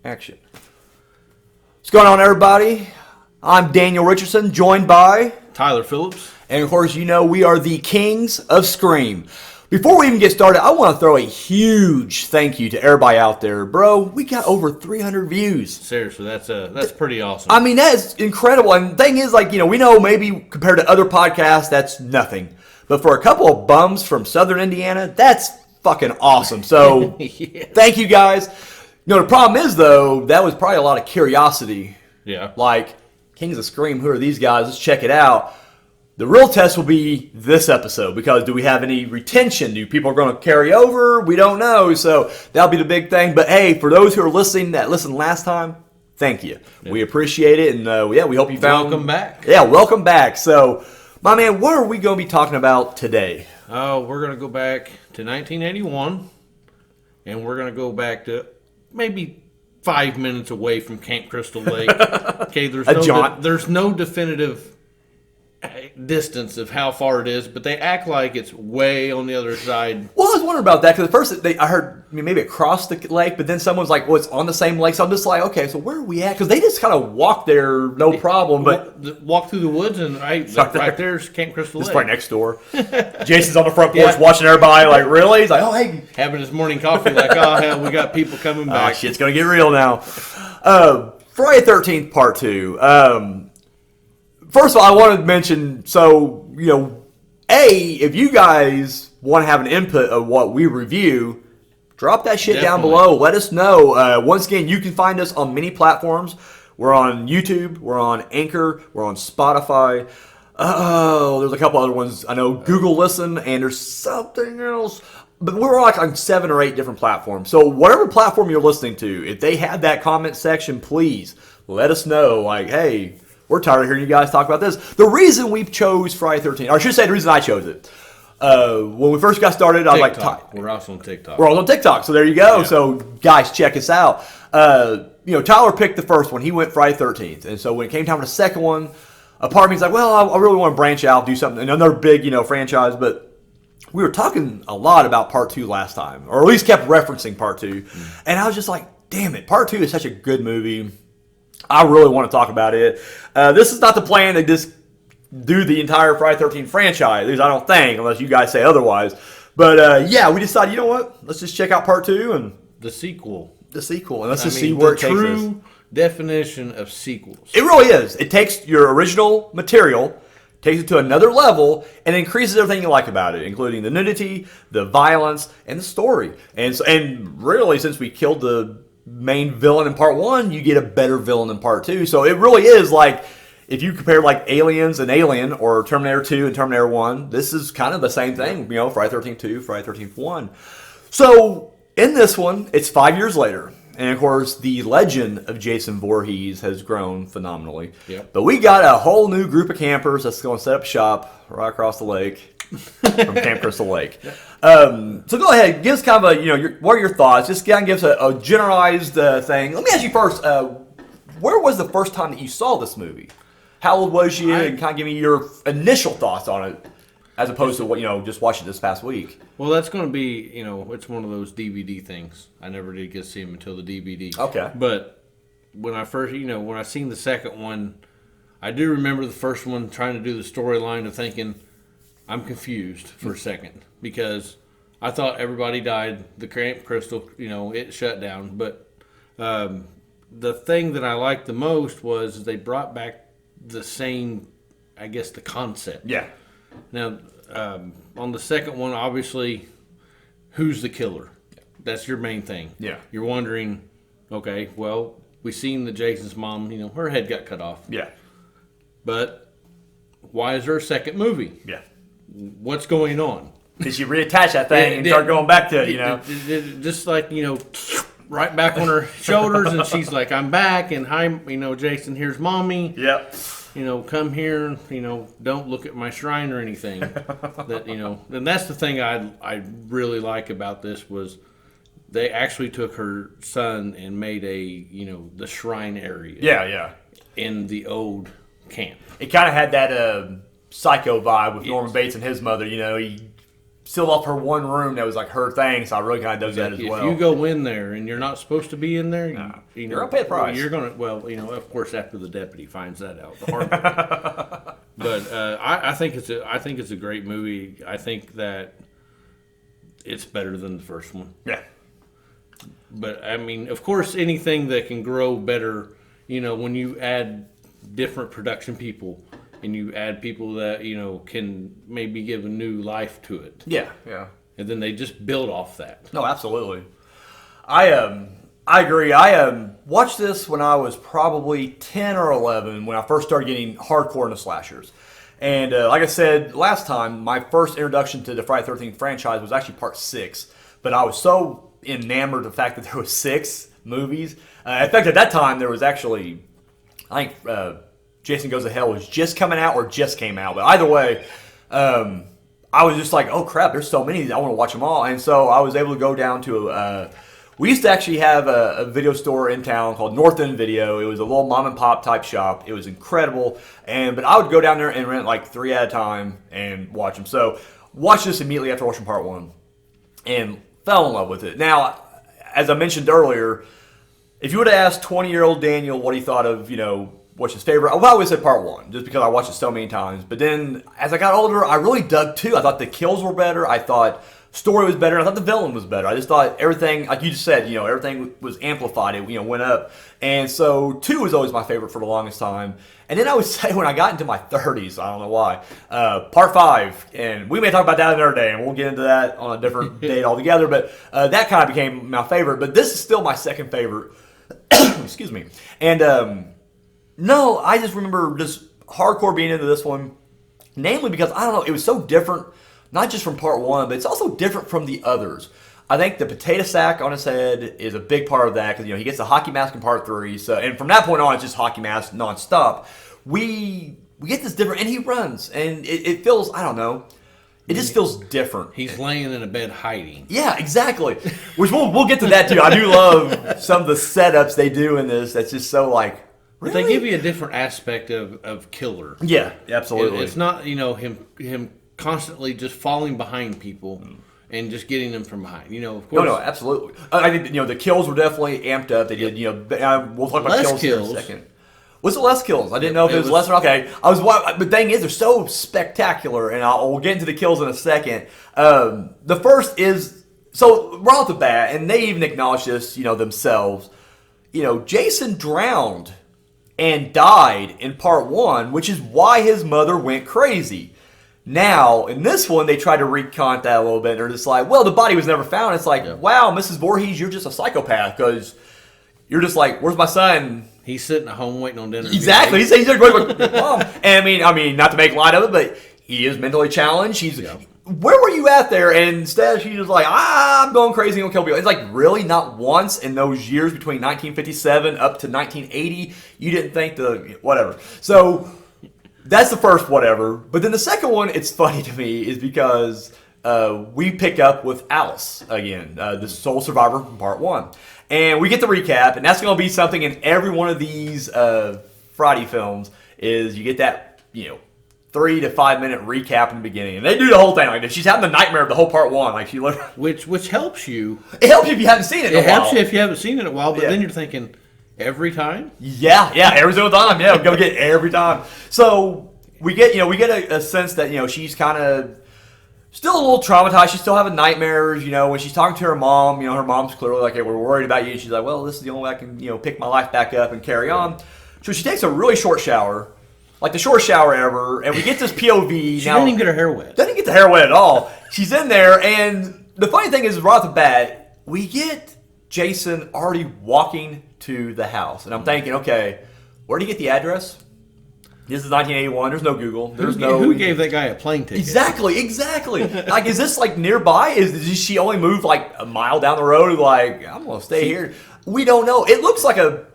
Action. What's going on, everybody? I'm Daniel Richardson, joined by Tyler Phillips. And of course, you know we are the Kings of Scream. Before we even get started, I want to throw a huge thank you to everybody out there. Bro, we got over 300 views. Seriously, that's pretty awesome. I mean, that is incredible. And the thing is, like, you know, we know maybe compared to other podcasts, that's nothing. But for a couple of bums from Southern Indiana, that's fucking awesome. So, Yeah. Thank you guys. You know, the problem is, though, that was probably a lot of curiosity. Yeah. Like, Kings of Scream, who are these guys? Let's check it out. The real test will be this episode, because do we have any retention? Do people are going to carry over? We don't know, so that'll be the big thing. But hey, for those who are listening that listened last time, thank you. Yeah. We appreciate it, and we hope you found. Welcome back. Yeah, welcome back. So, my man, what are we going to be talking about today? Oh, we're going to go back to 1981, and we're going to go back to maybe 5 minutes away from Camp Crystal Lake. Okay, there's no definitive distance of how far it is, but they act like it's way on the other side. Well, I was wondering about that, because at first I heard maybe across the lake, but then someone's like, well, it's on the same lake. So I'm just like, okay, so where are we at? Because they just kind of walk there, no problem. But walk through the woods, and right there's Camp Crystal Lake. It's right next door. Jason's on the front porch watching everybody like, really? He's like, oh, hey. Having his morning coffee like, oh, hell, we got people coming back. Oh, shit's going to get real now. Friday the 13th, Part 2. First of all, I wanted to mention, so, you know, if you guys want to have an input of what we review, drop that shit down below. Let us know. Once again, you can find us on many platforms. We're on YouTube. We're on Anchor. We're on Spotify. Oh, there's a couple other ones. I know Google Listen, and there's something else. But we're like on 7 or 8 different platforms. So whatever platform you're listening to, if they have that comment section, please let us know. Like, hey, we're tired of hearing you guys talk about this. The reason we chose Friday 13th, or I should say the reason I chose it, when we first got started, I was like, we're also on TikTok. We're all on TikTok, so there you go. Yeah. So guys, check us out. You know, Tyler picked the first one. He went Friday 13th. And so when it came time for the second one, a part of me was like, well, I really want to branch out, do something, another big, you know, franchise. But we were talking a lot about Part 2 last time, or at least kept referencing Part 2. And I was just like, damn it, Part 2 is such a good movie. I really want to talk about it. This is not the plan to just do the entire Friday 13th franchise. At least I don't think, unless you guys say otherwise. But we decided, you know what? Let's just check out Part 2 and the sequel. And let's just see where it takes us. The true definition of sequels. It really is. It takes your original material, takes it to another level, and increases everything you like about it, including the nudity, the violence, and the story. And really, since we killed the main villain in Part 1, you get a better villain in Part 2. So it really is like, if you compare like Aliens and Alien, or Terminator 2 and Terminator 1, this is kind of the same thing. You know, Friday 13th 2, Friday 13th 1. So in this one, it's 5 years later. And of course, the legend of Jason Voorhees has grown phenomenally. Yep. But we got a whole new group of campers that's going to set up shop right across the lake from Camp Crystal Lake. So go ahead, give us kind of what are your thoughts? Just kind of give us a generalized thing. Let me ask you first, where was the first time that you saw this movie? How old was you? And kind of give me your initial thoughts on it, as opposed to what, just watching this past week. Well, that's going to be, it's one of those DVD things. I never did get to see them until the DVD. Okay. But when I first, when I seen the second one, I do remember the first one trying to do the storyline of thinking, I'm confused for a second, because I thought everybody died. The Camp Crystal, it shut down. But the thing that I liked the most was they brought back the same, I guess, the concept. Yeah. Now, on the second one, obviously, who's the killer? That's your main thing. Yeah. You're wondering, okay, well, we seen that Jason's mom, her head got cut off. Yeah. But why is there a second movie? Yeah. What's going on? Did she reattach that thing and start going back to it, Just like, right back on her shoulders, and she's like, I'm back, and hi, Jason, here's mommy. Yep. Come here, don't look at my shrine or anything. And that's the thing I really like about this was they actually took her son and made the shrine area. Yeah. In the old camp. It kind of had that Psycho vibe with Norman Bates and his mother. He sealed off her one room that was like her thing. So I really kind of dug that as well. If you go in there and you're not supposed to be in there, you're gonna pay the price. You're gonna, of course, after the deputy finds that out, the hard way. But I think it's a great movie. I think that it's better than the first one. Yeah. But I mean, of course, anything that can grow better, when you add different production people and you add people that can maybe give a new life to it. Yeah. And then they just build off that. No, absolutely. I agree. I watched this when I was probably 10 or 11 when I first started getting hardcore into slashers. And like I said last time, my first introduction to the Friday the 13th franchise was actually part 6. But I was so enamored of the fact that there was 6 movies. In fact, at that time, there was actually, I think Jason Goes to Hell was just coming out or just came out. But either way, I was just like, oh crap, there's so many of these. I want to watch them all. And so I was able to go down to, we used to actually have a video store in town called North End Video. It was a little mom and pop type shop. It was incredible. But I would go down there and rent like 3 at a time and watch them. So watched this immediately after watching part 1 and fell in love with it. Now, as I mentioned earlier, if you would have asked 20-year-old Daniel what he thought of, what's his favorite, I would always say part 1, just because I watched it so many times. But then, as I got older, I really dug 2. I thought the kills were better. I thought story was better. I thought the villain was better. I just thought everything, like you just said, everything was amplified. It, went up. And so 2 was always my favorite for the longest time. And then I would say when I got into my 30s, I don't know why, part 5, and we may talk about that another day, and we'll get into that on a different date altogether, but that kind of became my favorite. But this is still my second favorite. Excuse me. And no, I just remember just hardcore being into this one, namely because, I don't know, it was so different, not just from part 1, but it's also different from the others. I think the potato sack on his head is a big part of that because, he gets the hockey mask in part 3. So, and from that point on, it's just hockey mask nonstop. We get this different, and he runs, and it feels, I don't know, it just feels different. He's laying in a bed hiding. Yeah, exactly. Which we'll get to that too. I do love some of the setups they do in this. That's just so like. Really? They give you a different aspect of killer. Yeah, absolutely. It's not him constantly just falling behind people and just getting them from behind. Of course. No, absolutely. I think the kills were definitely amped up. They did. We'll talk about kills in a second. Was it less kills? I didn't know if it was less or okay. But the thing is, they're so spectacular, and we'll get into the kills in a second. The first is so right off the bat, and they even acknowledge this, themselves. Jason drowned and died in part 1, which is why his mother went crazy. Now, in this one, they try to recount that a little bit. They're just like, well, the body was never found. It's like, wow, Mrs. Voorhees, you're just a psychopath because you're just like, where's my son? He's sitting at home waiting on dinner. Exactly. He's going to mom. And I mean, not to make light of it, but he is mentally challenged. Where were you at there? And instead, she's just like, I'm going crazy and gonna kill people. It's like, really, not once in those years between 1957 up to 1980, you didn't think whatever. So that's the first whatever. But then the second one, it's funny to me, is because we pick up with Alice again, the sole survivor from part 1. And we get the recap, and that's going to be something in every one of these Friday films, is you get that, 3 to 5 minute recap in the beginning, and they do the whole thing like this. She's having the nightmare of the whole part 1, like she literally. Which helps you. It helps you if you haven't seen it in a while. It helps you if you haven't seen it in a while, but then you're thinking, every time? Yeah, every single time. Yeah, go get every time. So we get a sense that she's kind of still a little traumatized. She's still having nightmares. When she's talking to her mom, her mom's clearly like, "Hey, we're worried about you." She's like, "Well, this is the only way I can pick my life back up and carry on." So she takes a really short shower. Like the shortest shower ever, and we get this POV. She didn't even get her hair wet. Doesn't get the hair wet at all. She's in there, and the funny thing is, right off the bat, we get Jason already walking to the house. And I'm thinking, okay, where did he get the address? This is 1981. There's no Google. Who gave that guy a plane ticket? Exactly. Like, is this like nearby? Is she only moved like a mile down the road? Like, I'm going to stay here. We don't know. It looks like a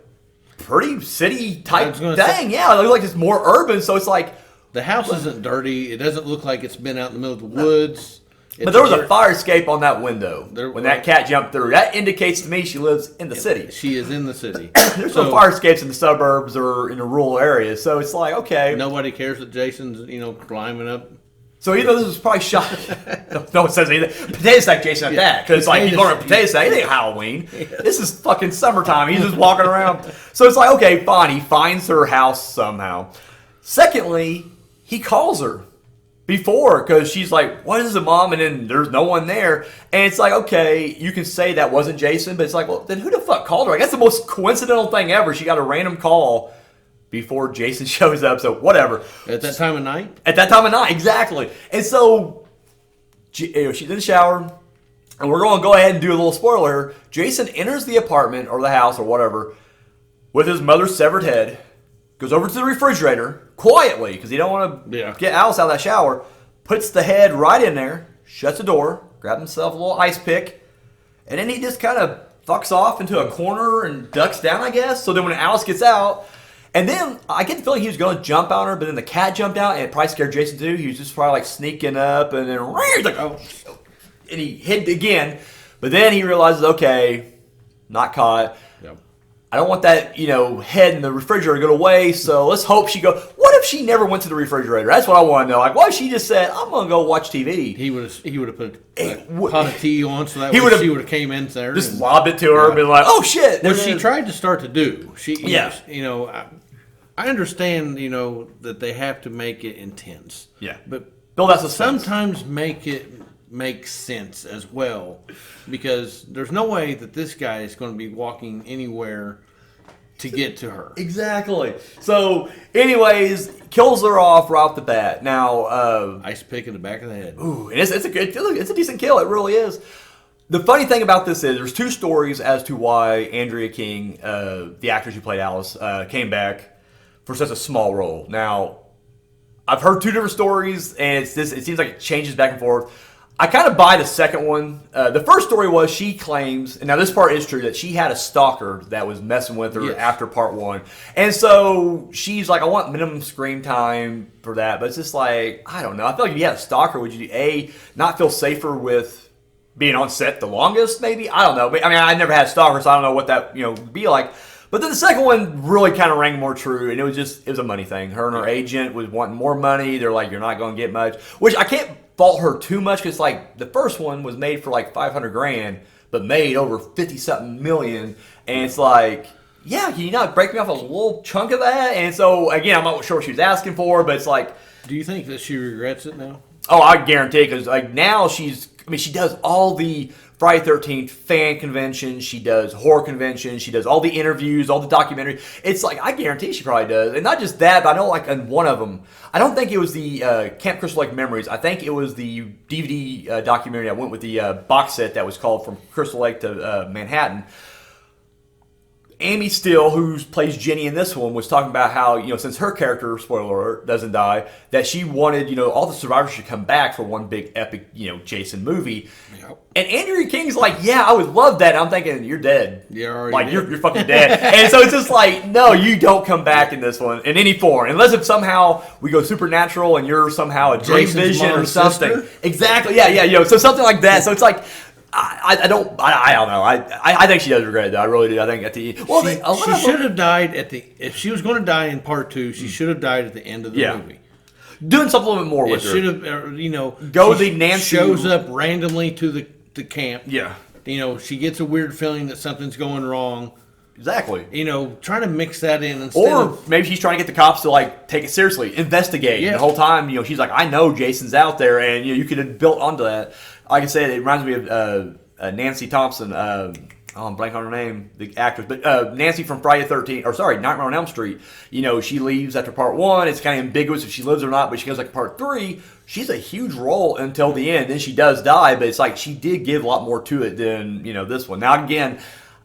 pretty city type thing. Yeah, it looks like it's more urban, so it's like the house isn't dirty. It doesn't look like it's been out in the middle of the woods. But there was a fire escape on that window when that cat jumped through. That indicates to me she lives in the city. She is in the city. There's no fire escapes in the suburbs or in the rural areas, so it's like, okay. Nobody cares that Jason's, climbing up So even though this was probably shot, no one says anything. Potato sack Jason at that, because like he's wearing a potato sack. It ain't Halloween. This is fucking summertime. He's just walking around. So it's like, okay, fine. He finds her house somehow. Secondly, he calls her before because she's like, "What is it, Mom?" And then there's no one there, and it's like, okay, you can say that wasn't Jason, but it's like, well, then who the fuck called her? I guess the most coincidental thing ever. She got a random call before Jason shows up, so whatever. At that time of night? At that time of night, exactly. And so she's in the shower, and we're going to go ahead and do a little spoiler. Jason enters the apartment or the house or whatever with his mother's severed head, goes over to the refrigerator quietly because he don't want to get Alice out of that shower, puts the head right in there, shuts the door, grabs himself a little ice pick, and then he just kind of fucks off into a corner and ducks down, I guess. So then when Alice gets out, and then I get the feeling he was going to jump on her, but then the cat jumped out, and it probably scared Jason too. He was just probably like sneaking up, and then he's like, oh, and he hid again. But then he realizes, okay, not caught. Yep. I don't want that, head in the refrigerator to go to waste. So let's hope she goes. What if she never went to the refrigerator? That's what I want to know. Like, what if she just said, "I'm going to go watch TV"? He would have put a pot of tea on, so that she would have came in there, just lobbed it to her, and been like, "Oh shit!" What she tried to start to do. I understand, that they have to make it intense. Yeah. But no, that's sometimes make it make sense as well, because there's no way that this guy is going to be walking anywhere to get to her. Exactly. So, anyways, kills her off right off the bat. Now, ice pick in the back of the head. Ooh, and it's a decent kill. It really is. The funny thing about this is there's two stories as to why Andrea King, the actress who played Alice, came back for such a small role. Now, I've heard two different stories, and it seems like it changes back and forth. I kind of buy the second one. The first story was she claims, and now this part is true, that she had a stalker that was messing with her after part one. And so she's like, I want minimum screen time for that. But it's just like, I don't know. I feel like if you had a stalker, would you, A, not feel safer with being on set the longest, maybe? I don't know. I mean, I never had a stalker, so I don't know what that would be like. But then the second one really kind of rang more true, and it was a money thing. Her and her agent was wanting more money. They're like, you're not going to get much, which I can't fault her too much because like the first one was made for like $500,000, but made over 50-something million, and it's like, yeah, can you not break me off a little chunk of that? And so again, I'm not sure what she was asking for, but it's like, do you think that she regrets it now? Oh, I guarantee, because like now she does all the Friday 13th fan conventions, she does horror conventions, she does all the interviews, all the documentaries. It's like, I guarantee she probably does. And not just that, but I know like in one of them, I don't think it was the Camp Crystal Lake Memories. I think it was the DVD documentary. I went with the box set that was called From Crystal Lake to Manhattan. Amy Steele, who plays Jenny in this one, was talking about how, since her character, spoiler alert, doesn't die, that she wanted, all the survivors should come back for one big epic, Jason movie. Yep. And Andrea King's like, yeah, I would love that. And I'm thinking, you're dead. You're already dead. You're fucking dead. And so it's just like, no, you don't come back in this one in any form. Unless if somehow we go supernatural and you're somehow a dream vision or something. Sister? Exactly. Yeah. So something like that. So it's like, I don't know. I think she does regret it, though. I really do. I think at the end. Well, she should have died if she was going to die in part two, she should have died at the end of the movie. Doing something a little bit more with her. It should have, Goldie Nancy shows up randomly to the camp. Yeah. She gets a weird feeling that something's going wrong. Exactly. Trying to mix that in instead of... maybe she's trying to get the cops to, like, take it seriously, investigate. Yeah. The whole time, she's like, I know Jason's out there, and, you could have built onto that. Like I said, it reminds me of Nancy Thompson. I'm blanking on her name, the actress. But Nancy from Nightmare on Elm Street. She leaves after part one. It's kind of ambiguous if she lives or not, but she goes like part three. She's a huge role until the end. Then she does die, but it's like she did give a lot more to it than, this one. Now, again,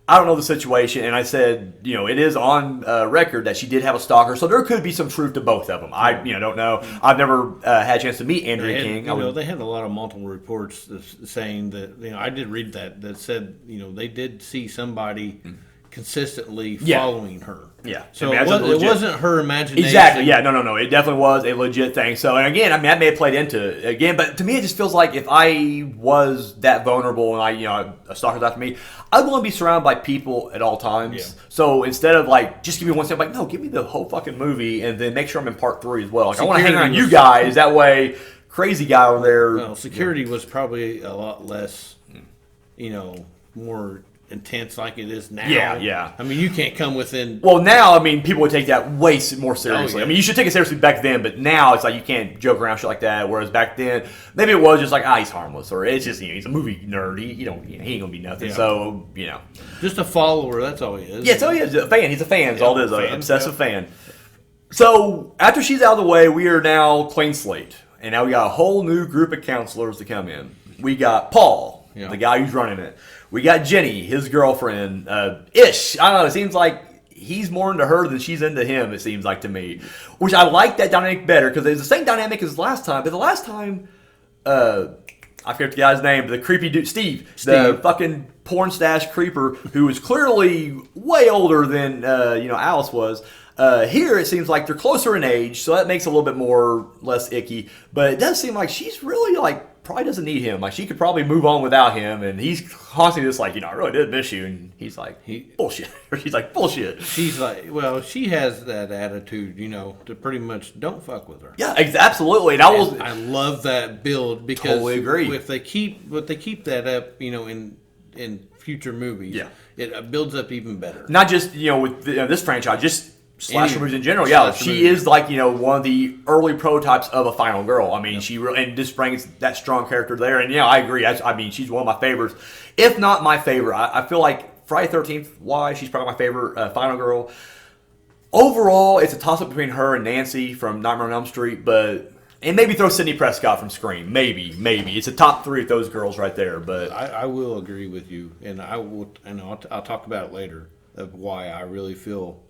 I don't know the situation, and I said, it is on record that she did have a stalker, so there could be some truth to both of them. I, don't know. I've never had a chance to meet Andrea King. They had a lot of multiple reports saying that, I did read that said, they did see somebody consistently following her. Yeah. So it wasn't her imagination. Exactly. Yeah. No. It definitely was a legit thing. So, and again, that may have played into it again, but to me, it just feels like if I was that vulnerable and a stalker's after me, I'd want to be surrounded by people at all times. Yeah. So instead of like, just give me one step, like, no, give me the whole fucking movie and then make sure I'm in part three as well. Like, I want to hang around you guys. That way, crazy guy over there. Well, security was probably a lot less, more intense like it is now. Yeah. I mean, you can't come within. Well, now, I mean, people would take that way more seriously. Oh, yeah. I mean, you should take it seriously back then, but now it's like you can't joke around shit like that. Whereas back then, maybe it was just like, he's harmless, or it's just he's a movie nerd. He ain't gonna be nothing. Yeah. So Just a follower. That's all he is. yeah, so he is a fan. He's a fan. Is all it is, an fan, obsessive fan. So after she's out of the way, we are now clean slate, and now we got a whole new group of counselors to come in. We got Paul, the guy who's running it. We got Jenny, his girlfriend, Ish. I don't know. It seems like he's more into her than she's into him, it seems like to me. Which I like that dynamic better because it's the same dynamic as last time. But the last time, I forget the guy's name, but the creepy dude, Steve, the fucking porn stash creeper who was clearly way older than, Alice was. Here it seems like they're closer in age, so that makes it a little bit less icky. But it does seem like she's really probably doesn't need him. Like she could probably move on without him, and he's constantly just like, I really did miss you, and he's like, bullshit. Or she's like, bullshit. She's like, well, she has that attitude, to pretty much don't fuck with her. Yeah, absolutely. And I love that build because totally agree. If they keep that up, in future movies, it builds up even better. Not just with this franchise, just slasher movies in general. Yeah, she movie. is like one of the early prototypes of a final girl. I mean, she really and just brings that strong character there. And I agree. I mean, she's one of my favorites, if not my favorite. I feel like Friday 13th. Why she's probably my favorite final girl. Overall, it's a toss up between her and Nancy from Nightmare on Elm Street, and maybe throw Sidney Prescott from Scream. Maybe it's a top 3 of those girls right there. But I will agree with you, and I'll talk about it later of why I really feel.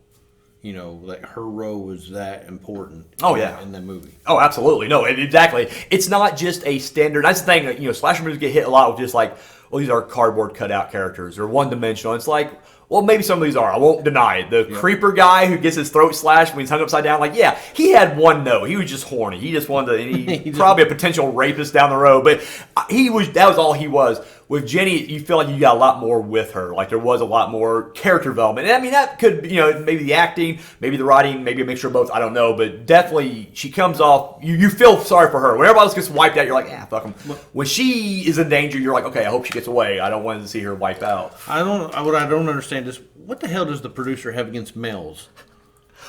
Like her role was that important. In the movie. Oh, absolutely. No, exactly. It's not just a standard. That's the thing. Slasher movies get hit a lot with just like, well, these are cardboard cutout characters or one dimensional. It's like, well, maybe some of these are. I won't deny it. The creeper guy who gets his throat slashed when he's hung upside down, he had one note. He was just horny. He just wanted to. He's probably a potential rapist down the road, but that was all he was. With Jenny, you feel like you got a lot more with her. Like there was a lot more character development. And I mean, that could, maybe the acting, maybe the writing, maybe a mixture of both. I don't know. But definitely, she comes off, you feel sorry for her. When everybody else gets wiped out, you're like, fuck them. When she is in danger, you're like, okay, I hope she gets away. I don't want to see her wiped out. What I don't understand is, what the hell does the producer have against males?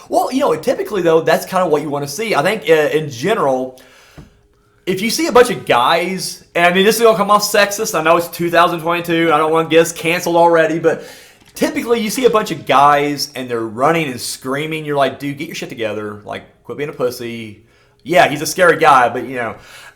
Well, typically, though, that's kind of what you want to see. I think, in general, if you see a bunch of guys, and I mean, this is going to come off sexist. I know it's 2022. I don't want to get canceled already, but typically you see a bunch of guys and they're running and screaming. You're like, dude, get your shit together. Like, quit being a pussy. Yeah, he's a scary guy, but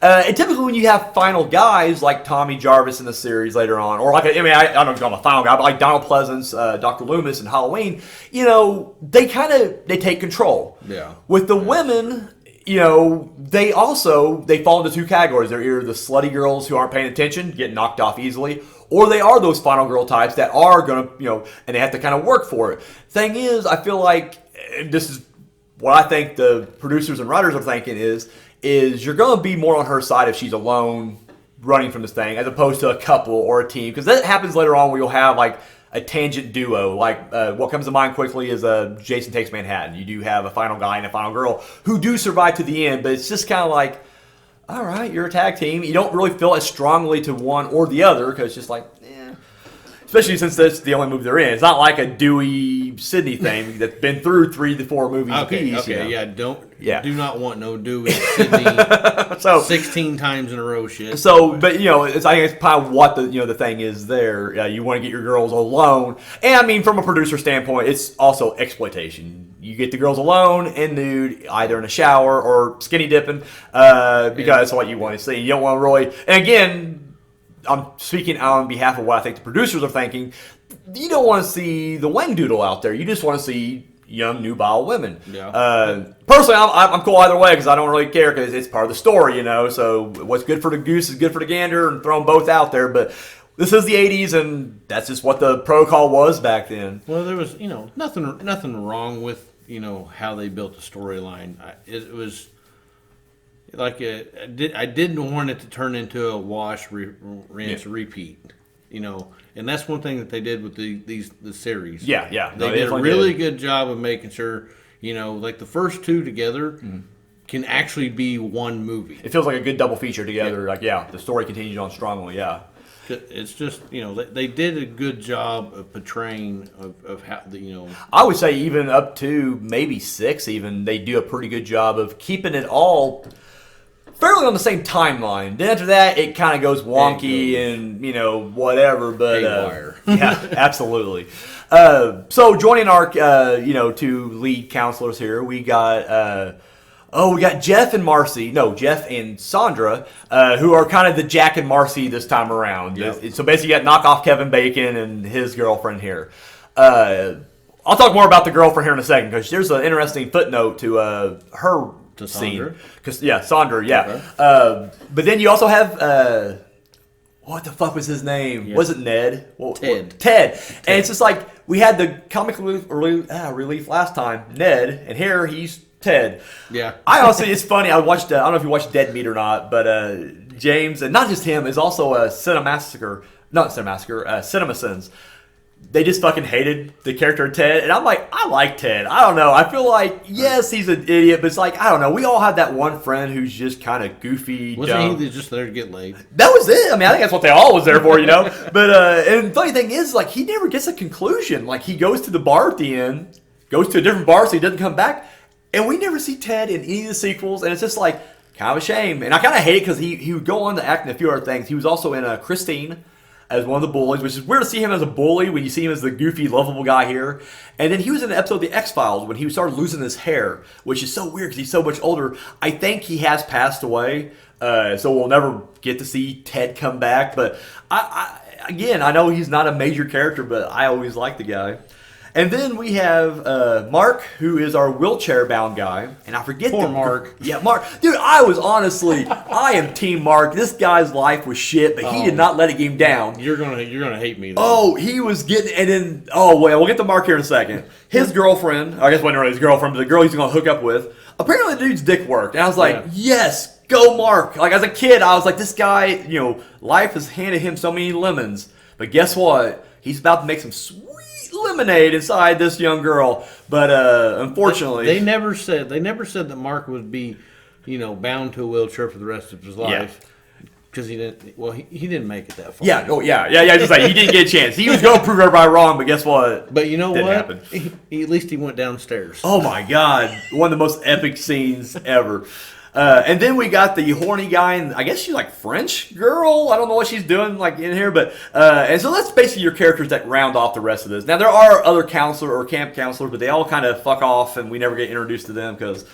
and typically when you have final guys like Tommy Jarvis in the series later on, or I don't know if I'm a final guy, but like Donald Pleasance, Dr. Loomis in Halloween, they take control. Yeah. With the women, they fall into 2 categories. They're either the slutty girls who aren't paying attention, get knocked off easily, or they are those final girl types that are going to, and they have to kind of work for it. Thing is, I feel like, this is what I think the producers and writers are thinking is you're going to be more on her side if she's alone running from this thing, as opposed to a couple or a team. Because that happens later on where you'll have like a tangent duo. Like what comes to mind quickly is Jason Takes Manhattan. You do have a final guy and a final girl who do survive to the end, but it's just kind of like, all right, you're a tag team. You don't really feel as strongly to one or the other because it's just like, especially since that's the only movie they're in. It's not like a Dewey Sydney thing that's been through 3 to 4 movies apiece. Do not want no Dewey Sydney 16 times in a row shit. So, but I think it's probably what the thing is there. You want to get your girls alone, and I mean from a producer standpoint, it's also exploitation. You get the girls alone and nude, either in a shower or skinny dipping, because that's what you want to see. You don't want to really, and again, I'm speaking on behalf of what I think the producers are thinking. You don't want to see the wang doodle out there. You just want to see young, nubile women. Yeah. Personally, I'm cool either way because I don't really care because it's part of the story, So what's good for the goose is good for the gander, and throw them both out there. But this is the 80s, and that's just what the protocol was back then. Well, there was, nothing wrong with, how they built the storyline. It was... Like I didn't want it to turn into a wash, rinse, repeat. And that's one thing that they did with the series. Yeah. They did a really good job of making sure, like the first 2 together can actually be one movie. It feels like a good double feature together. Like, the story continues on strongly. Yeah. It's just, they did a good job of portraying of how the. I would say even up to maybe 6, even they do a pretty good job of keeping it all fairly on the same timeline. Then after that, it kind of goes wonky and whatever. But yeah, absolutely. So joining our 2 lead counselors here, we got. We got Jeff and Marcy. No, Jeff and Sandra, who are kind of the Jack and Marcy this time around. Yep. So basically, you got knockoff Kevin Bacon and his girlfriend here. I'll talk more about the girlfriend here in a second because there's an interesting footnote to her scene. Sandra, yeah. Okay. But then you also have what the fuck was his name? Was it Ned? Ted. And it's just like we had the comic relief last time, Ned, and here he's Ted. Yeah. I honestly, it's funny. I watched. I don't know if you watched Dead Meat or not, but James, and not just him, is also a CinemaSins. They just fucking hated the character of Ted, and I'm like, I like Ted. I don't know. I feel like yes, he's an idiot, but it's like I don't know. We all have that one friend who's just kind of goofy. Wasn't he just there to get laid? That was it. I mean, I think that's what they all was there for, But and the funny thing is, like, he never gets a conclusion. Like, he goes to the bar at the end, goes to a different bar, so he doesn't come back. And we never see Ted in any of the sequels, and it's just like kind of a shame. And I kind of hate it because he would go on to act in a few other things. He was also in Christine as one of the bullies, which is weird to see him as a bully when you see him as the goofy, lovable guy here. And then he was in an episode of The X-Files when he started losing his hair, which is so weird because he's so much older. I think he has passed away, so we'll never get to see Ted come back. But I know he's not a major character, but I always like the guy. And then we have Mark, who is our wheelchair-bound guy. And I forget Mark. Yeah, Mark. Dude, I am Team Mark. This guy's life was shit, but he did not let it get him down. You're gonna hate me, though. Oh, he was getting... And then... we'll get to Mark here in a second. His girlfriend... I guess wasn't really his girlfriend, but the girl he's going to hook up with. Apparently, the dude's dick worked. And I was like, yes, go Mark. Like, as a kid, I was like, this guy, life has handed him so many lemons. But guess what? He's about to make some sweet lemonade inside this young girl, but unfortunately, they never said that Mark would be, bound to a wheelchair for the rest of his life because he didn't. Well, he didn't make it that far. Yeah, just like he didn't get a chance. He was going to prove everybody wrong, but guess what? But you know what? At least he went downstairs. Oh my God, one of the most epic scenes ever. And then we got the horny guy, and I guess she's like French girl. I don't know what she's doing like in here, but and so that's basically your characters that round off the rest of this. Now there are other counselor or camp counselors, but they all kind of fuck off, and we never get introduced to them because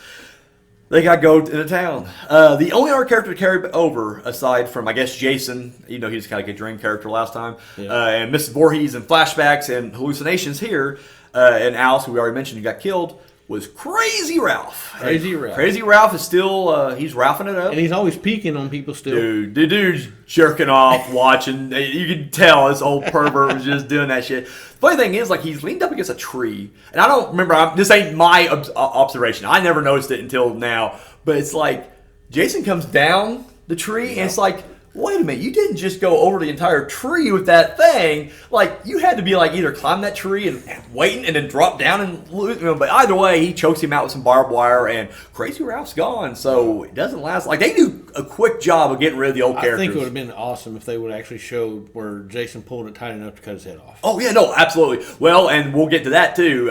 they got to go into town. The only other character to carry over, aside from I guess Jason, he's kind of like a dream character last time, and Mrs. Voorhees and flashbacks and hallucinations here, and Alice, who we already mentioned, who got killed. Was Crazy Ralph. Crazy Ralph. Crazy Ralph is still, he's ralphing it up. And he's always peeking on people still. Dude, the dude's jerking off, watching. You can tell this old pervert was just doing that shit. Funny thing is, like, he's leaned up against a tree. And I don't remember, this ain't my observation. I never noticed it until now. But it's like, Jason comes down the tree, and it's like, wait a minute, you didn't just go over the entire tree with that thing. Like, you had to be like either climb that tree and waiting and then drop down and lose. But either way, he chokes him out with some barbed wire, and Crazy Ralph's gone. So it doesn't last. Like, they do a quick job of getting rid of the old characters. I think it would have been awesome if they would actually show where Jason pulled it tight enough to cut his head off. Oh, yeah, no, absolutely. Well, and we'll get to that too.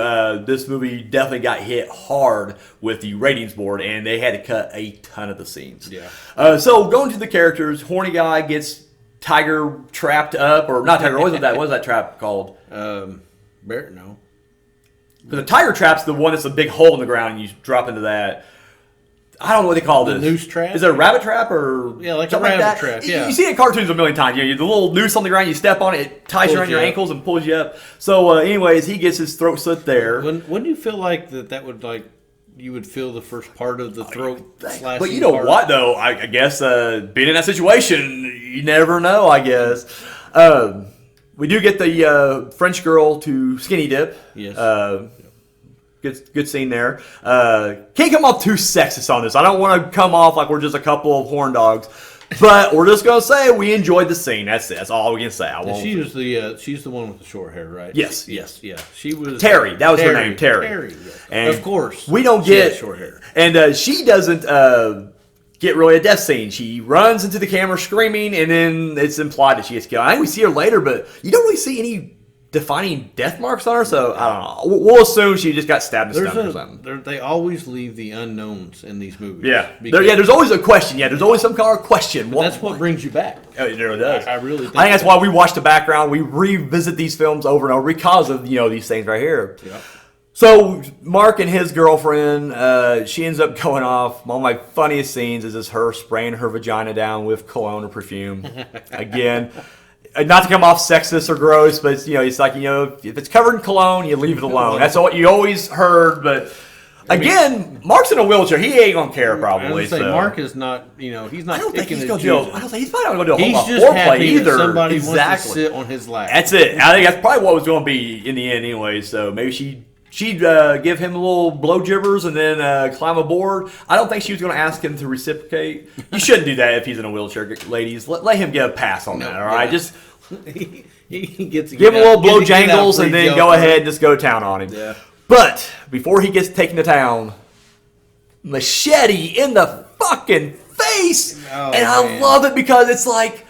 This movie definitely got hit hard with the ratings board, and they had to cut a ton of the scenes. Yeah. So going to the characters, horny guy gets tiger trapped up, or not tiger. What was that trap called? Bear, no. Because the tiger trap's the one that's a big hole in the ground, and you drop into that. I don't know what they call this. The noose trap? Is it a rabbit trap or like a rabbit trap? Yeah. You see it in cartoons a million times. The little noose on the ground, you step on it, it ties you around your ankles and pulls you up. So, anyways, he gets his throat slit there. Wouldn't you feel like that would like? You would feel the first part of the throat slashing. But you know what, though? I guess being in that situation, you never know, I guess. We do get the French girl to skinny dip. Yes. Good scene there. Can't come off too sexist on this. I don't want to come off like we're just a couple of horn dogs. But we're just gonna say we enjoyed the scene. That's it. That's all we can say. She was she's the one with the short hair, right? Yes. Yeah. She was Terry. That was her name, Terry. Yes. And of course, we don't get short hair, and she doesn't get really a death scene. She runs into the camera screaming, and then it's implied that she gets killed. I think we see her later, but you don't really see any defining death marks on her, so I don't know. We'll assume she just got stabbed in the stomach or something. They always leave the unknowns in these movies. Yeah. There's always a question. Yeah, there's always some kind of question. That's what brings you back. Oh, it really does. I really think that's why we watch the background. We revisit these films over and over because of these things right here. Yeah. So Mark and his girlfriend, she ends up going off. One of my funniest scenes is her spraying her vagina down with cologne or perfume. Again, not to come off sexist or gross, but it's like if it's covered in cologne, you leave it alone. That's what you always heard. But again, Mark's in a wheelchair. He ain't gonna care probably. Mark is not. He's not. I don't think he's gonna do. I don't think he's probably not gonna do a He's whole lot just of foreplay happy either. that somebody Exactly. wants to sit on his lap. That's it. I think that's probably what it was going to be in the end anyway. So maybe she'd give him a little blow gibbers and then climb aboard. I don't think she was going to ask him to reciprocate. You shouldn't do that if he's in a wheelchair, ladies. Let him get a pass on that. All right, just he gets give him a little blow jangles and then go ahead and just go to town on him. Yeah. But before he gets taken to town, machete in the fucking face, and I love it because it's like.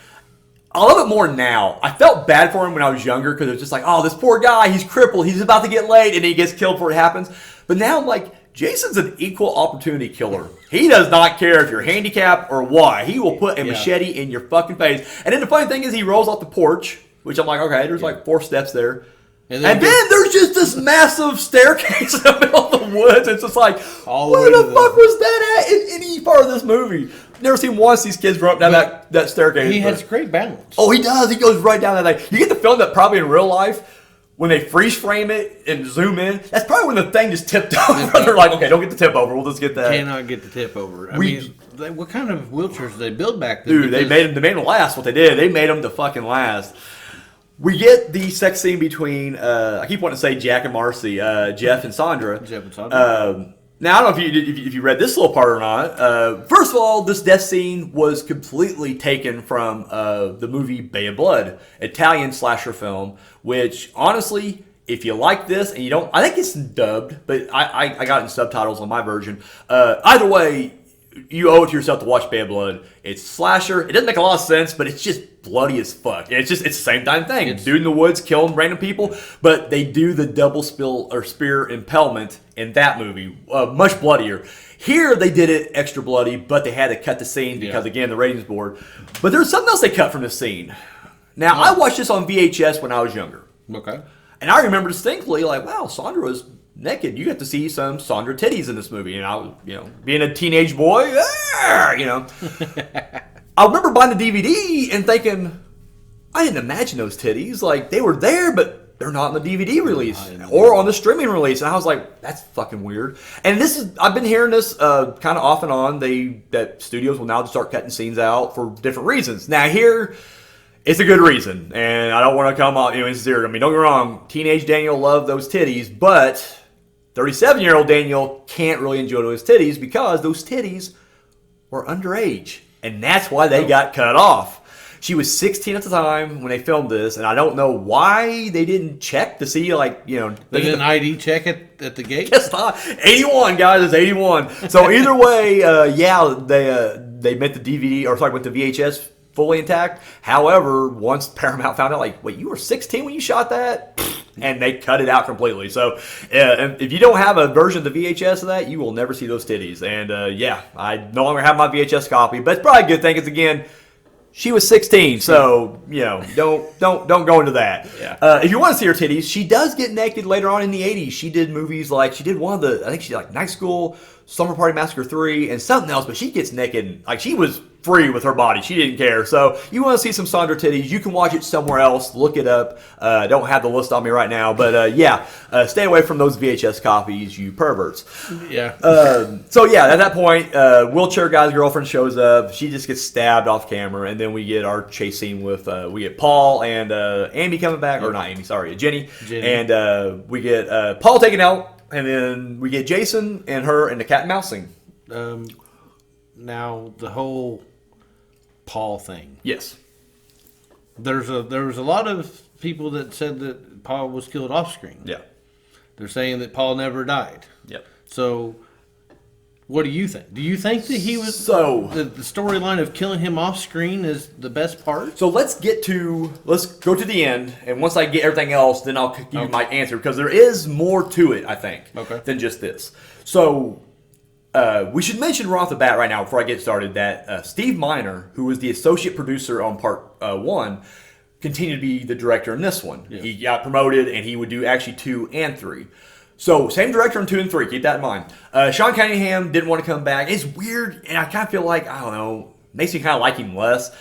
I love it more now. I felt bad for him when I was younger because it was just like, oh, this poor guy, he's crippled, he's about to get laid, and he gets killed before it happens. But now I'm like, Jason's an equal opportunity killer. He does not care if you're handicapped or what. He will put a machete in your fucking face. And then the funny thing is he rolls off the porch, which I'm like, okay, there's like 4 steps there. And then there's just this massive staircase in the middle of the woods. It's just like, where the fuck was that at in any part of this movie? Never seen once these kids run up down that staircase. He has great balance. Oh, he does. He goes right down that thing. You get the feeling that probably in real life, when they freeze frame it and zoom in, that's probably when the thing just tipped over. They're like, okay, don't get the tip over. We'll just get that. Cannot get the tip over. I mean, what kind of wheelchairs did they build back then? Dude, they made them last. What they did, they made them to fucking last. We get the sex scene between, I keep wanting to say Jack and Marcy, Jeff and Sandra. Now, I don't know if you read this little part or not. First of all, this death scene was completely taken from the movie Bay of Blood, Italian slasher film, which, honestly, if you like this and you don't... I think it's dubbed, but I got it in subtitles on my version. Either way, you owe it to yourself to watch Bay of Blood. It's slasher. It doesn't make a lot of sense, but it's just bloody as fuck. It's the same damn thing. Dude in the woods killing random people, but they do the double spear impalement in that movie, much bloodier. Here they did it extra bloody, but they had to cut the scene because again the ratings board. But there's something else they cut from the scene. Now I watched this on VHS when I was younger. Okay. And I remember distinctly, like, wow, Sandra was naked. You get to see some Sandra titties in this movie, and I was, being a teenage boy, I remember buying the DVD and thinking, I didn't imagine those titties. Like, they were there, but they're not in the DVD release or on the streaming release. And I was like, that's fucking weird. And I've been hearing this kind of off and on. That studios will now start cutting scenes out for different reasons. Now here, it's a good reason, and I don't want to come out insincere. I mean, don't get me wrong, teenage Daniel loved those titties, but 37-year-old Daniel can't really enjoy those titties because those titties were underage. And that's why they got cut off. She was 16 at the time when they filmed this, and I don't know why they didn't check to see, They didn't ID check it at the gate? Guess not. 81, guys, it's 81. So either way, they met the DVD, with the VHS fully intact. However, once Paramount found out, wait, you were 16 when you shot that? And they cut it out completely. So if you don't have a version of the VHS of that, you will never see those titties. And I no longer have my VHS copy, but it's probably a good thing because again, she was 16, so don't go into that. Yeah. If you want to see her titties, she does get naked later on in the 80s. She did movies she did one of the, I think she did Night School, Summer Party Massacre 3, and something else, but she gets naked. She was free with her body. She didn't care. So you want to see some Sandra titties, you can watch it somewhere else. Look it up. Don't have the list on me right now, but stay away from those VHS copies, you perverts. Yeah. At that point, wheelchair guy's girlfriend shows up. She just gets stabbed off camera, and then we get our chase scene with we get Paul and Amy coming back, or not Amy, sorry, Jenny. And we get Paul taken out, and then we get Jason and her in the cat and mouse scene. Now the whole Paul thing. Yes. There was a lot of people that said that Paul was killed off screen. Yeah. They're saying that Paul never died. Yep. So, what do you think? Do you think that he was the storyline of killing him off screen is the best part? So let's go to the end, and once I get everything else, then I'll give you my answer, because there is more to it, I think, than just this. So we should mention right off the bat right now, before I get started, that Steve Miner, who was the associate producer on part 1, continued to be the director in this one. Yeah. He got promoted, and he would do actually 2 and 3. So, same director in 2 and 3. Keep that in mind. Sean Cunningham didn't want to come back. It's weird, and I kind of feel like, I don't know, makes me kind of like him less.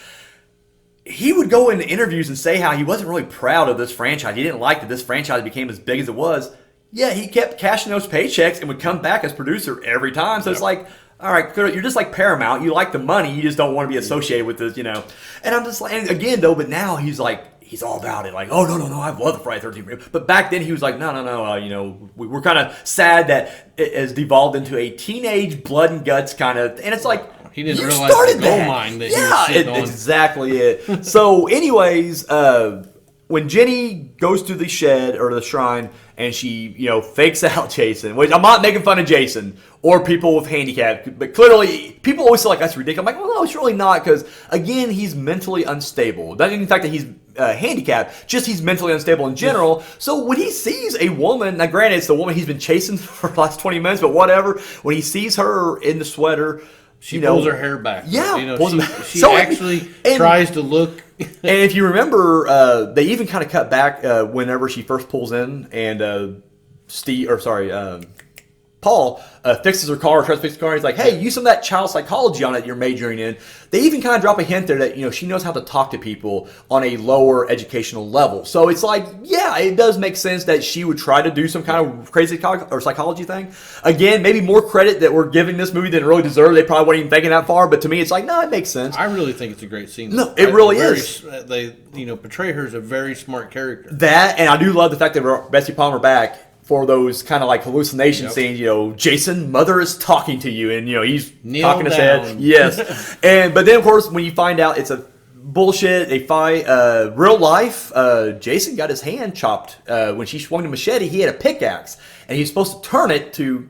He would go into interviews and say how he wasn't really proud of this franchise. He didn't like that this franchise became as big as it was. Yeah, he kept cashing those paychecks and would come back as producer every time. So it's like, all right, you're just like Paramount. You like the money. You just don't want to be associated with this, And I'm just like, and again, though, but now he's like, he's all about it. Like, oh, no, I love the Friday 13th. But back then he was like, no. We're kind of sad that it has devolved into a teenage blood and guts kind of, and it's like, he didn't realize the gold mine that he was sitting on. Exactly it. So anyways, when Jenny goes to the shed or the shrine and she, fakes out Jason, which I'm not making fun of Jason or people with handicap, but clearly people always feel like that's ridiculous. I'm like, well, no, it's really not, because again, he's mentally unstable. Not even the fact that he's handicapped, just he's mentally unstable in general. So when he sees a woman, now granted, it's the woman he's been chasing for the last 20 minutes, but whatever, when he sees her in the sweater, she pulls her hair back. Yeah, she actually tries to look. And if you remember, they even kind of cut back whenever she first pulls in, and Paul fixes her car, or tries to fix the car. He's like, hey, use some of that child psychology on it you're majoring in. They even kind of drop a hint there that, she knows how to talk to people on a lower educational level. So it's like, yeah, it does make sense that she would try to do some kind of crazy or psychology thing. Again, maybe more credit that we're giving this movie than it really deserves. They probably weren't even thinking that far. But to me, it's like, no, it makes sense. I really think it's a great scene. No, it really is. They, portray her as a very smart character. That, and I do love the fact that we're Bessie Palmer back for those kind of like hallucination scenes, Jason, mother is talking to you, and he's talking his head. Yes, but then of course when you find out it's a bullshit, they fight. Real life, Jason got his hand chopped when she swung the machete. He had a pickaxe, and he's supposed to turn it to.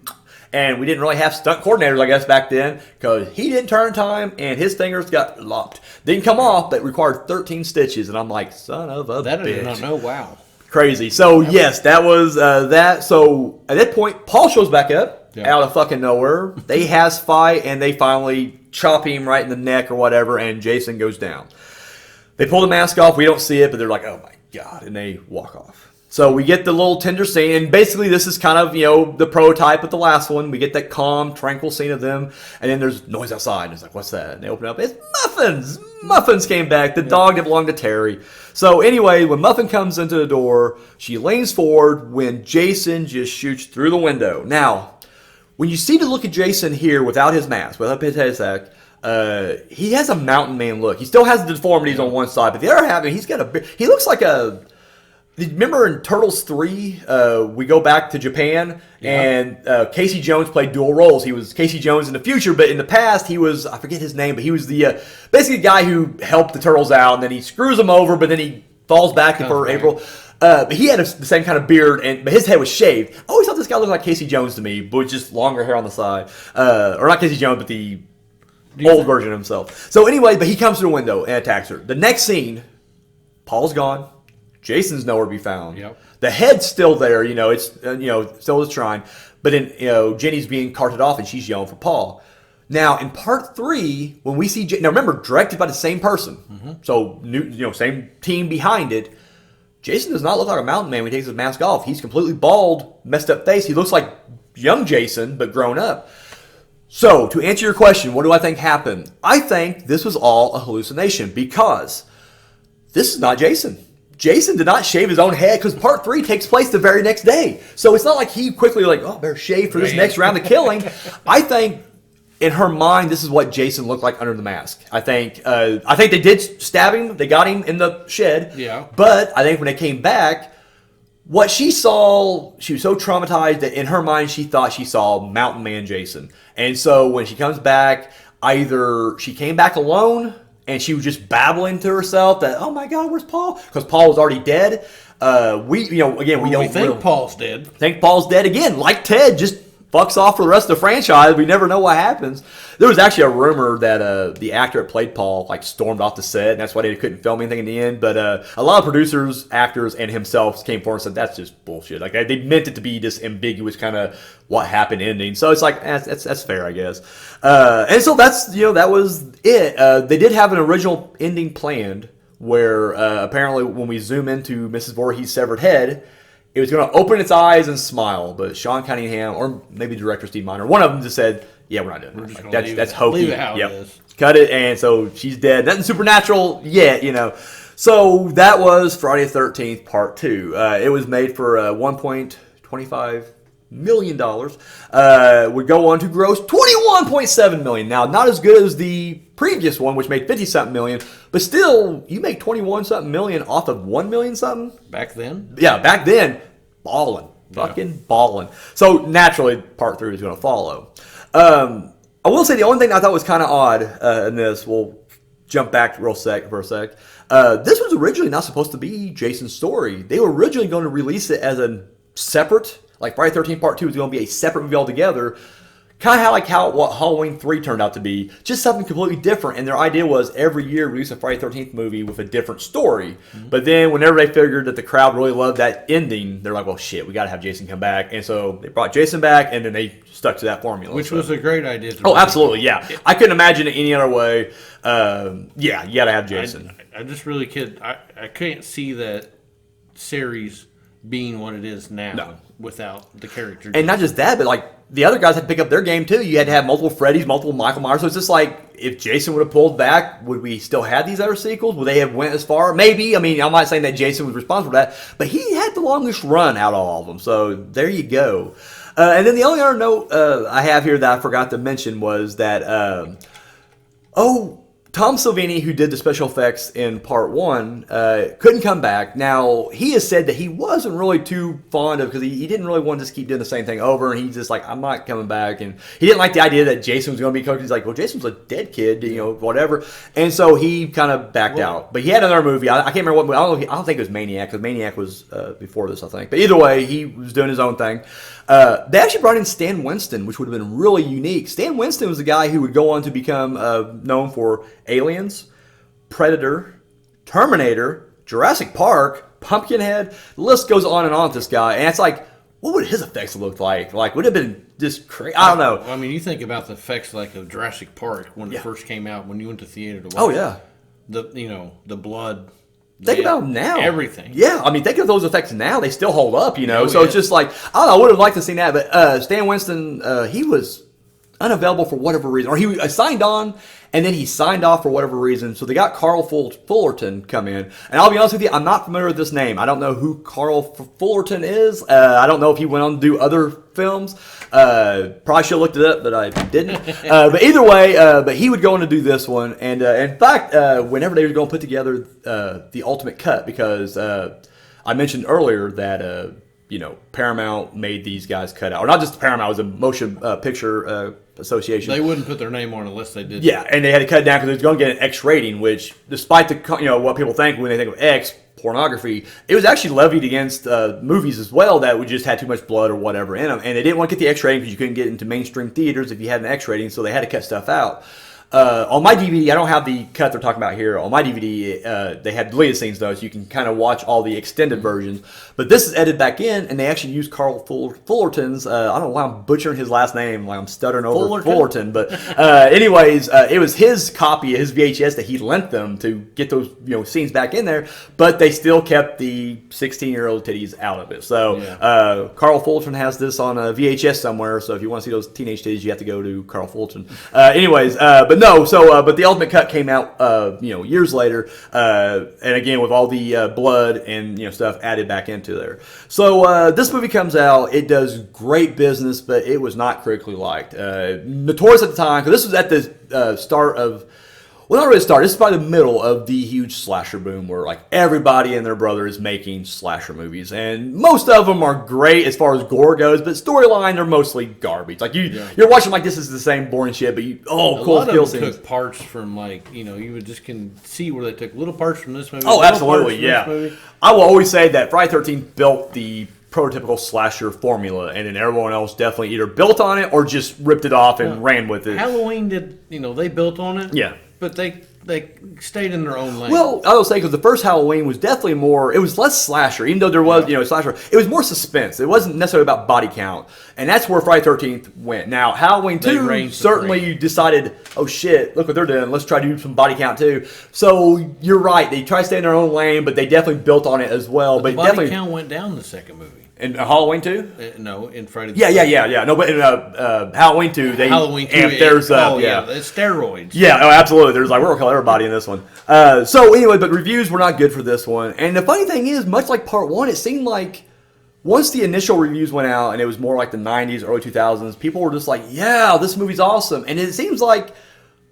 And we didn't really have stunt coordinators, I guess, back then, because he didn't turn in time, and his fingers got lopped. Didn't come off, but required 13 stitches, and I'm like, son of a bitch. That I did not know. Wow. Crazy. So, yes, that was that. So, at that point, Paul shows back up out of fucking nowhere. They has fight, and they finally chop him right in the neck or whatever, and Jason goes down. They pull the mask off. We don't see it, but they're like, oh, my God, and they walk off. So, we get the little tender scene, and basically this is kind of, the prototype of the last one. We get that calm, tranquil scene of them, and then there's noise outside, and it's like, what's that? And they open up. It's Muffins! Muffins came back, the dog that belonged to Terry. So anyway, when Muffin comes into the door, she leans forward when Jason just shoots through the window. Now, when you see the look of Jason here without his mask, without his headset, he has a mountain man look. He still has the deformities on one side, but the other half, he looks like a... Remember in Turtles 3, we go back to Japan, and Casey Jones played dual roles. He was Casey Jones in the future, but in the past, he was, I forget his name, but he was the basically the guy who helped the Turtles out, and then he screws them over, but then he falls back for April. But he had the same kind of beard, but his head was shaved. I always thought this guy looked like Casey Jones to me, but with just longer hair on the side. Or not Casey Jones, but the old version of himself. So anyway, but he comes to the window and attacks her. The next scene, Paul's gone. Jason's nowhere to be found. Yep. The head's still there, it's still the shrine. But then Jenny's being carted off and she's yelling for Paul. Now in part 3, when we see now remember, directed by the same person, so same team behind it. Jason does not look like a mountain man when he takes his mask off. He's completely bald, messed up face. He looks like young Jason, but grown up. So to answer your question, what do I think happened? I think this was all a hallucination because this is not Jason. Jason did not shave his own head because part 3 takes place the very next day. So it's not like he quickly better shave for this next round of killing. I think in her mind, this is what Jason looked like under the mask. I think they did stab him. They got him in the shed. Yeah. But I think when they came back, what she saw, she was so traumatized that in her mind, she thought she saw Mountain Man Jason. And so when she comes back, either she came back alone and she was just babbling to herself that, oh my God, where's Paul? Because Paul was already dead. We don't think Paul's dead. Think Paul's dead again, like Ted, just fucks off for the rest of the franchise. We never know what happens. There was actually a rumor that the actor that played Paul stormed off the set, and that's why they couldn't film anything in the end. But a lot of producers, actors, and himself came forward and said that's just bullshit. Like they meant it to be this ambiguous kind of what happened ending. So it's like that's fair, I guess. And so that was it. They did have an original ending planned where apparently when we zoom into Mrs. Voorhees' severed head, it was going to open its eyes and smile, but Sean Cunningham, or maybe director Steve Miner, one of them just said, yeah, we're not doing that. That's hokey. Leave it how it is. Cut it, and so she's dead. Nothing supernatural yet, So that was Friday the 13th, Part 2. It was made for $1.25 million. Would go on to gross $21.7 million. Now, not as good as the previous one, which made 50-something million, but still, you make 21-something million off of 1 million something? Back then? Yeah, back then, balling. Fucking balling. So, naturally, Part 3 is going to follow. I will say the only thing I thought was kind of odd in this, we'll jump back for a sec. This was originally not supposed to be Jason's story. They were originally going to release it as a separate, like Friday the 13th Part 2 was going to be a separate movie altogether. Kind of how what Halloween 3 turned out to be. Just something completely different. And their idea was every year release a Friday the 13th movie with a different story. Mm-hmm. But then whenever they figured that the crowd really loved that ending, they're like, well, shit, we got to have Jason come back. And so they brought Jason back, and then they stuck to that formula. Which was a great idea. Oh, absolutely, yeah. I couldn't imagine it any other way. Yeah, you got to have Jason. I just really could. I can't see that series being what it is now without the character. And not just that, but like the other guys had to pick up their game too. You had to have multiple Freddys, multiple Michael Myers. So it's just like if Jason would have pulled back, would we still have these other sequels? Would they have went as far? Maybe. I mean, I'm not saying that Jason was responsible for that, but he had the longest run out of all of them. So there you go. And then the only other note I have here that I forgot to mention was that Tom Savini, who did the special effects in Part 1, couldn't come back. Now, he has said that he wasn't really too fond of, because he didn't really want to just keep doing the same thing over, and he's just like, I'm not coming back. And he didn't like the idea that Jason was going to be coached. He's like, well, Jason's a dead kid, whatever. And so he kind of backed out. But he had another movie. I can't remember what movie. I don't think it was Maniac, because Maniac was before this, I think. But either way, he was doing his own thing. They actually brought in Stan Winston, which would have been really unique. Stan Winston was the guy who would go on to become known for Aliens, Predator, Terminator, Jurassic Park, Pumpkinhead. The list goes on and on with this guy. And it's like, what would his effects look like? Like, would it have been just crazy? I don't know. I mean, you think about the effects like of Jurassic Park when it first came out, when you went to theater to watch. Oh, yeah. The blood. Think about them now. Everything. Yeah, I mean, think of those effects now. They still hold up, Oh, so it's just like, I don't know, I would have liked to see that. But Stan Winston, he was unavailable for whatever reason. Or he signed on, and then he signed off for whatever reason. So they got Carl Fullerton come in. And I'll be honest with you, I'm not familiar with this name. I don't know who Carl Fullerton is. I don't know if he went on to do other films. Probably should have looked it up, but I didn't. But either way, but he would go on to do this one. And in fact, whenever they were going to put together the ultimate cut, because I mentioned earlier that Paramount made these guys cut out, or not just Paramount, it was a motion picture association. They wouldn't put their name on unless they did. Yeah, and they had to cut it down because it was going to get an X rating, which, despite the what people think when they think of X, pornography, it was actually levied against movies as well that would just had too much blood or whatever in them, and they didn't want to get the X rating because you couldn't get into mainstream theaters if you had an X rating, so they had to cut stuff out. On my DVD, I don't have the cut they're talking about here. On my DVD, they have deleted scenes, though, so you can kind of watch all the extended versions. But this is edited back in, and they actually use Carl Fullerton's, I don't know why I'm butchering his last name, like I'm stuttering over Fullerton. But anyways, it was his copy of his VHS that he lent them to get those scenes back in there, but they still kept the 16-year-old titties out of it. So Carl Fullerton has this on a VHS somewhere, so if you want to see those teenage titties, you have to go to Carl Fullerton. But the ultimate cut came out, years later, and again with all the blood and stuff added back into there. So this movie comes out, it does great business, but it was not critically liked. Notorious at the time, because this was at the start of Well, not really start. This is probably the middle of the huge slasher boom where like everybody and their brother is making slasher movies. And most of them are great as far as gore goes, but storyline, they're mostly garbage. Like you're watching like this is the same boring shit, but cool lot kill of them scenes. took parts from you would just can see where they took little parts from this movie. Oh, absolutely, yeah. I will always say that Friday the 13th built the prototypical slasher formula, and then everyone else definitely either built on it or just ripped it off and ran with it. Halloween they built on it. Yeah. But they stayed in their own lane. Well, I will say, because the first Halloween was definitely it was less slasher, even though there was, slasher. It was more suspense. It wasn't necessarily about body count. And that's where Friday the 13th went. Now, Halloween 2 certainly decided, oh shit, look what they're doing. Let's try to do some body count too. So, you're right. They tried to stay in their own lane, but they definitely built on it as well. But the body count went down in the second movie. In Halloween 2? No, in Friday the 13th. Yeah. No, but in Halloween 2, Halloween 2, there's it's steroids. Yeah, absolutely. There's like, we're going to kill everybody in this one. So anyway, but reviews were not good for this one. And the funny thing is, much like part 1, it seemed like once the initial reviews went out and it was more like the 90s, early 2000s, people were just like, yeah, this movie's awesome. And it seems like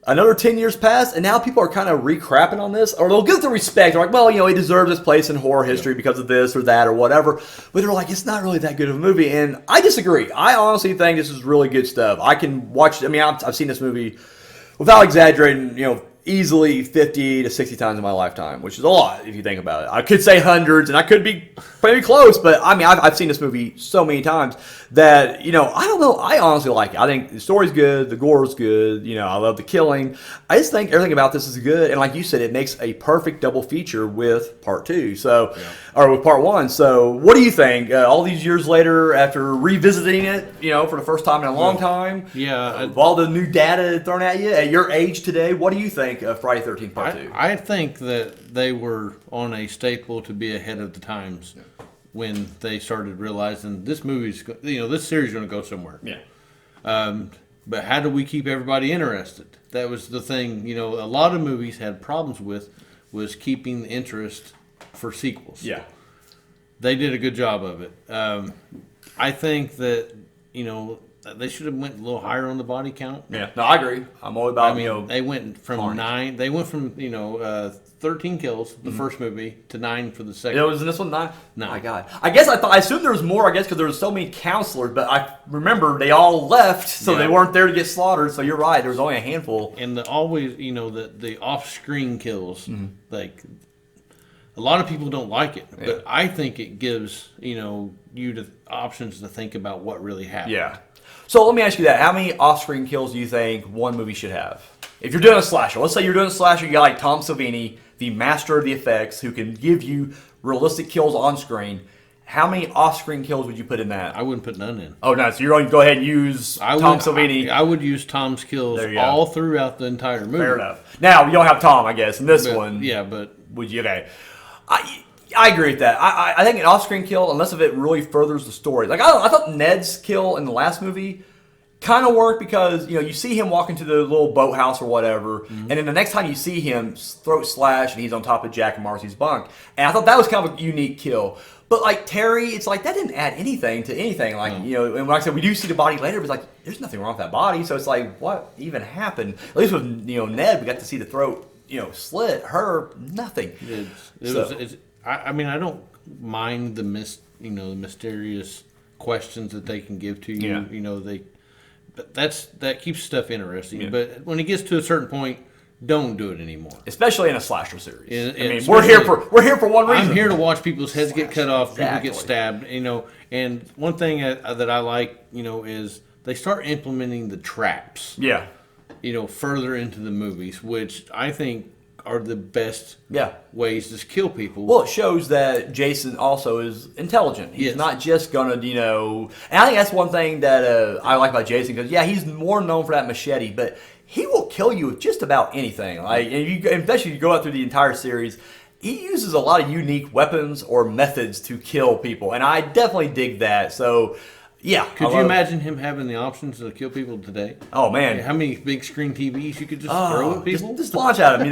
another 10 years passed, and now people are kind of re-crapping on this, or they'll give it the respect. They're like, well, it deserves its place in horror history because of this or that or whatever. But they're like, it's not really that good of a movie. And I disagree. I honestly think this is really good stuff. I can watch, I've seen this movie, without exaggerating, easily 50 to 60 times in my lifetime, which is a lot if you think about it. I could say hundreds, and I could be maybe close, but I've seen this movie so many times that, I don't know, I honestly like it. I think the story's good, the gore's good, I love the killing. I just think everything about this is good, and like you said, it makes a perfect double feature with part 2, or with part 1. So what do you think, all these years later, after revisiting it, for the first time in a long time, with all the new data thrown at you, at your age today, what do you think of Friday the 13th part 2? I think that they were on a staple to be ahead of the times when they started realizing this movie's, this series is going to go somewhere. Yeah. But how do we keep everybody interested? That was the thing, a lot of movies had problems with was keeping the interest for sequels. Yeah. They did a good job of it. I think that, they should have went a little higher on the body count. Yeah, no, I agree. I'm all about, they went from carnage. 9. They went from 13 kills the first movie to 9 for the second. Was in this one 9? No. My God. I guess I assumed there was more. I guess because there was so many counselors, but I remember they all left, so they weren't there to get slaughtered. So you're right. There was only a handful. And the off-screen kills, like a lot of people don't like it, but I think it gives you the options to think about what really happened. Yeah. So let me ask you that. How many off-screen kills do you think one movie should have? If you're doing a slasher, let's say you're doing a slasher, you got like Tom Savini, the master of the effects, who can give you realistic kills on screen. How many off-screen kills would you put in that? I wouldn't put none in. Oh, no. So you're going to go ahead and use Tom Savini. I would use Tom's kills all throughout the entire movie. Fair enough. Now, you don't have Tom, I guess, in this one. Yeah, but... Would you? Okay. I agree with that. I think an off-screen kill, unless if it really furthers the story. Like I thought Ned's kill in the last movie kind of worked because you see him walk into the little boathouse or whatever, and then the next time you see him, throat slash, and he's on top of Jack and Marcy's bunk. And I thought that was kind of a unique kill. But like Terry, it's like that didn't add anything to anything. Like and when I said we do see the body later, but it's like there's nothing wrong with that body. So it's like what even happened? At least with Ned, we got to see the throat slit. Her nothing. I don't mind the the mysterious questions that they can give to you. Yeah. But that keeps stuff interesting. Yeah. But when it gets to a certain point, don't do it anymore. Especially in a slasher series. We're here for one reason. I'm here to watch people's heads get cut off, people get stabbed. And one thing that I like, is they start implementing the traps. Yeah. Further into the movies, which I think are the best ways to kill people. Well, it shows that Jason also is intelligent. He's not just going to, and I think that's one thing that I like about Jason, because, he's more known for that machete, but he will kill you with just about anything. Like, especially if you go out through the entire series, he uses a lot of unique weapons or methods to kill people, and I definitely dig that. So... yeah. Could you imagine him having the options to kill people today? Oh, man. How many big screen TVs you could just throw at people? Just launch at them,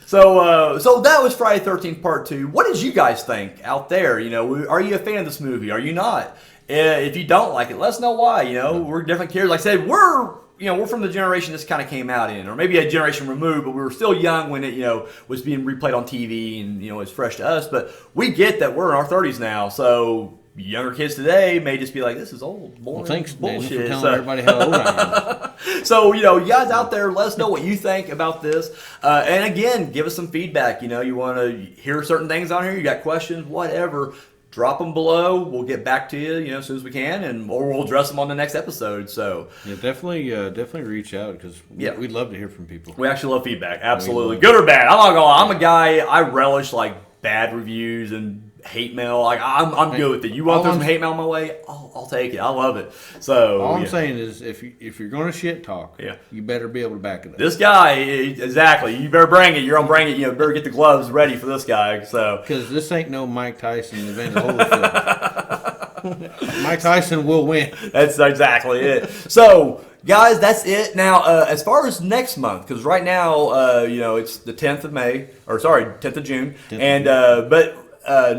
So that was Friday the 13th Part 2. What did you guys think out there? Are you a fan of this movie? Are you not? If you don't like it, let us know why. We're definitely curious. Like I said, we're we're from the generation this kind of came out in, or maybe a generation removed, but we were still young when it, was being replayed on TV and, it's fresh to us. But we get that we're in our 30s now, so younger kids today may just be like, this is old, boring, thanks, bullshit. Daniel, for telling everybody how old I am. So, you guys out there, let us know what you think about this. And again, give us some feedback. You want to hear certain things on here, you got questions, whatever. Drop them below. We'll get back to you, as soon as we can, or we'll address them on the next episode. So yeah, definitely reach out because we'd love to hear from people. We actually love feedback, absolutely, good or bad. I'm not gonna lie, I'm a guy. I relish bad reviews and hate mail. I'm good with it. You want to throw some hate mail my way? I'll take it. I love it. So all I'm saying is, if you're gonna shit talk, you better be able to back it up. This guy, exactly. You better bring it. You're gonna bring it. You better get the gloves ready for this guy. So because this ain't no Mike Tyson event. Mike Tyson will win. That's exactly it. So guys, that's it. Now, as far as next month, because right now, it's the 10th of May, or sorry, 10th of June, but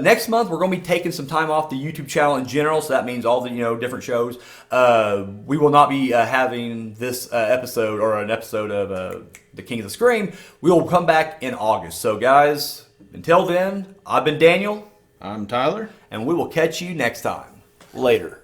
next month we're going to be taking some time off the YouTube channel in general, so that means all the different shows. We will not be having this episode or an episode of The King of the Scream. We will come back in August. So guys, until then, I've been Daniel. I'm Tyler. And we will catch you next time. Later.